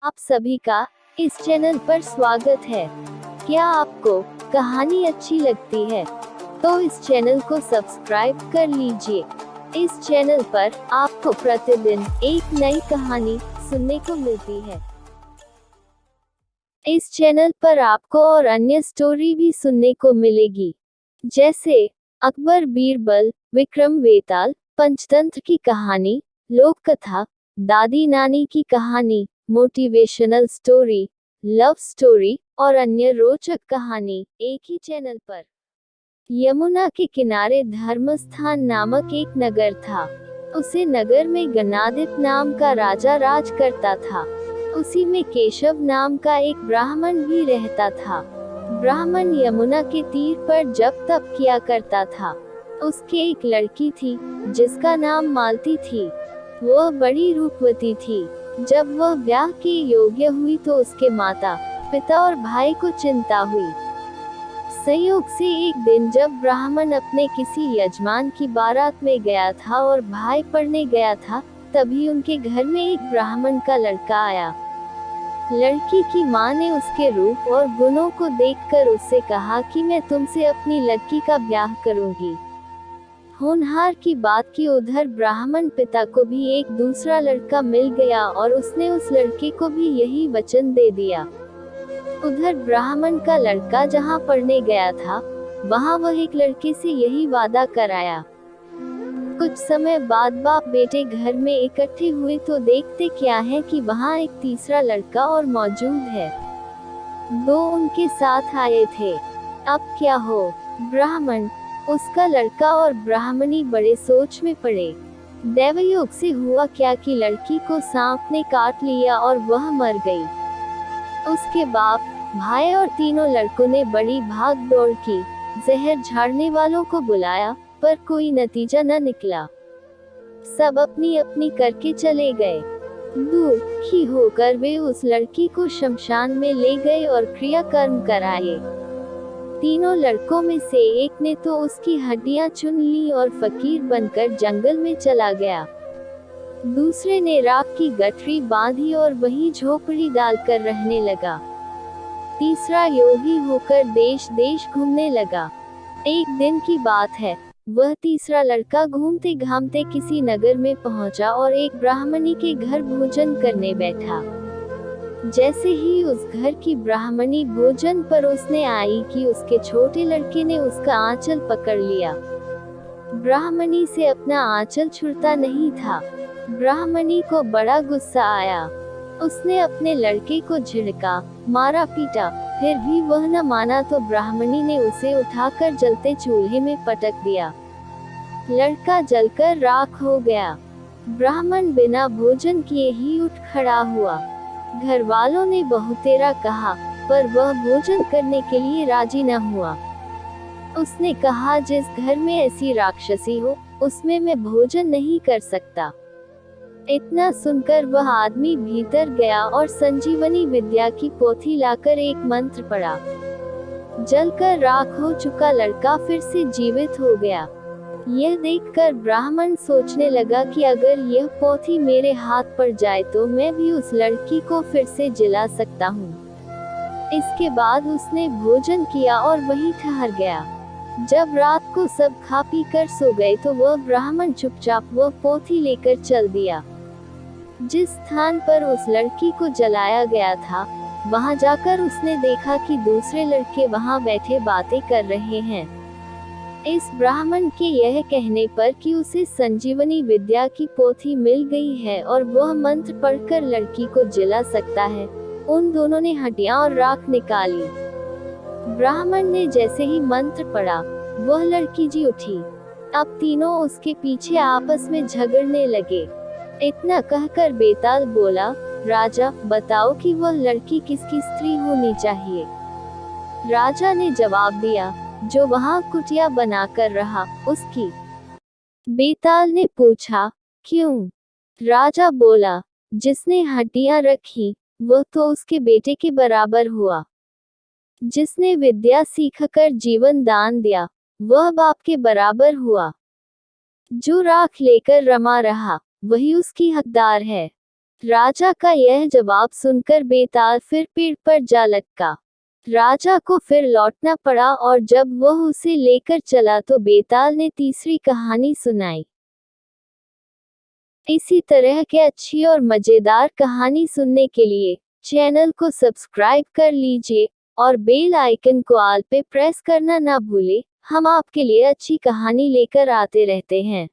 आप सभी का इस चैनल पर स्वागत है। क्या आपको कहानी अच्छी लगती है तो इस चैनल को सब्सक्राइब कर लीजिए। इस चैनल पर आपको प्रतिदिन एक नई कहानी सुनने को मिलती है। इस चैनल पर आपको और अन्य स्टोरी भी सुनने को मिलेगी, जैसे अकबर बीरबल, विक्रम वेताल, पंचतंत्र की कहानी, लोक कथा, दादी नानी की कहानी, मोटिवेशनल स्टोरी, लव स्टोरी और अन्य रोचक कहानी एक ही चैनल पर। यमुना के किनारे धर्मस्थान नामक एक नगर था। उसे नगर में गणादित नाम का राजा राज करता था। उसी में केशव नाम का एक ब्राह्मण भी रहता था। ब्राह्मण यमुना के तीर पर जप तप किया करता था। उसके एक लड़की थी जिसका नाम मालती थी। वह बड़ी रूपवती थी। जब वह ब्याह के योग्य हुई तो उसके माता पिता और भाई को चिंता हुई। संयोग से एक दिन जब ब्राह्मण अपने किसी यजमान की बारात में गया था और भाई पढ़ने गया था, तभी उनके घर में एक ब्राह्मण का लड़का आया। लड़की की माँ ने उसके रूप और गुणों को देखकर उससे कहा कि मैं तुमसे अपनी लड़की का ब्याह करूंगी। होनहार की बात की उधर ब्राह्मण पिता को भी एक दूसरा लड़का मिल गया और उसने उस लड़के को भी यही वचन दे दिया। उधर ब्राह्मण का लड़का जहाँ पढ़ने गया था, वहाँ वह एक लड़के से यही वादा कराया। कुछ समय बाद बाप बेटे घर में इकट्ठे हुए तो देखते क्या है कि वहाँ एक तीसरा लड़का और मौजूद है। दो उनके साथ आए थे। अब क्या हो? ब्राह्मण, उसका लड़का और ब्राह्मणी बड़े सोच में पड़े। दैवयोग से हुआ क्या कि लड़की को सांप ने काट लिया और वह मर गई। उसके बाप, भाई और तीनों लड़कों ने बड़ी भाग दौड़ की। जहर झाड़ने वालों को बुलाया, पर कोई नतीजा न निकला। सब अपनी अपनी करके चले गए। दुखी होकर वे उस लड़की को शमशान में ले गए और क्रियाकर्म कराए। तीनों लड़कों में से एक ने तो उसकी हड्डियां चुन ली और फकीर बनकर जंगल में चला गया। दूसरे ने राख की गठरी बांधी और वहीं झोपड़ी डालकर रहने लगा। तीसरा योगी होकर देश देश घूमने लगा। एक दिन की बात है, वह तीसरा लड़का घूमते घामते किसी नगर में पहुंचा और एक ब्राह्मणी के घर भोजन करने बैठा। जैसे ही उस घर की ब्राह्मणी भोजन परोसने आई कि उसके छोटे लड़के ने उसका आंचल पकड़ लिया। ब्राह्मणी से अपना आंचल छुड़ता नहीं था। ब्राह्मणी को बड़ा गुस्सा आया। उसने अपने लड़के को झिड़का, मारा पीटा, फिर भी वह न माना तो ब्राह्मणी ने उसे उठाकर जलते चूल्हे में पटक दिया। लड़का जलकर राख हो गया। ब्राह्मण बिना भोजन किए ही उठ खड़ा हुआ। घर वालों ने बहुतेरा कहा, पर वह भोजन करने के लिए राजी न हुआ। उसने कहा, जिस घर में ऐसी राक्षसी हो, उसमें मैं भोजन नहीं कर सकता। इतना सुनकर वह आदमी भीतर गया और संजीवनी विद्या की पोथी लाकर एक मंत्र पढ़ा। जलकर राख हो चुका लड़का फिर से जीवित हो गया। यह देखकर ब्राह्मण सोचने लगा कि अगर यह पोथी मेरे हाथ पड़ जाए तो मैं भी उस लड़की को फिर से जिला सकता हूँ। इसके बाद उसने भोजन किया और वहीं ठहर गया। जब रात को सब खा पी कर सो गए तो वह ब्राह्मण चुपचाप वह पोथी लेकर चल दिया। जिस स्थान पर उस लड़की को जलाया गया था, वहां जाकर उसने देखा कि दूसरे लड़के वहां बैठे बातें कर रहे हैं। इस ब्राह्मण के यह कहने पर कि उसे संजीवनी विद्या की पोथी मिल गई है और वह मंत्र पढ़कर लड़की को जिला सकता है, उन दोनों ने हड्डियां और राख निकाली। ब्राह्मण ने जैसे ही मंत्र पढ़ा, वह लड़की जी उठी। अब तीनों उसके पीछे आपस में झगड़ने लगे। इतना कहकर बेताल बोला, राजा, बताओ कि वह लड़की किसकी स्त्री होनी चाहिए। राजा ने जवाब दिया, जो वहां कुटिया बनाकर रहा, उसकी। बेताल ने पूछा, क्यों? राजा बोला, जिसने हड्डियां रखी, वह तो उसके बेटे के बराबर हुआ। जिसने विद्या सीखकर जीवन दान दिया, वह बाप के बराबर हुआ। जो राख लेकर रमा रहा, वही उसकी हकदार है। राजा का यह जवाब सुनकर बेताल फिर पेड़ पर जा लटका। राजा को फिर लौटना पड़ा और जब वह उसे लेकर चला तो बेताल ने तीसरी कहानी सुनाई। इसी तरह के अच्छी और मजेदार कहानी सुनने के लिए चैनल को सब्सक्राइब कर लीजिए और बेल आइकन को ऑल पे प्रेस करना ना भूले। हम आपके लिए अच्छी कहानी लेकर आते रहते हैं।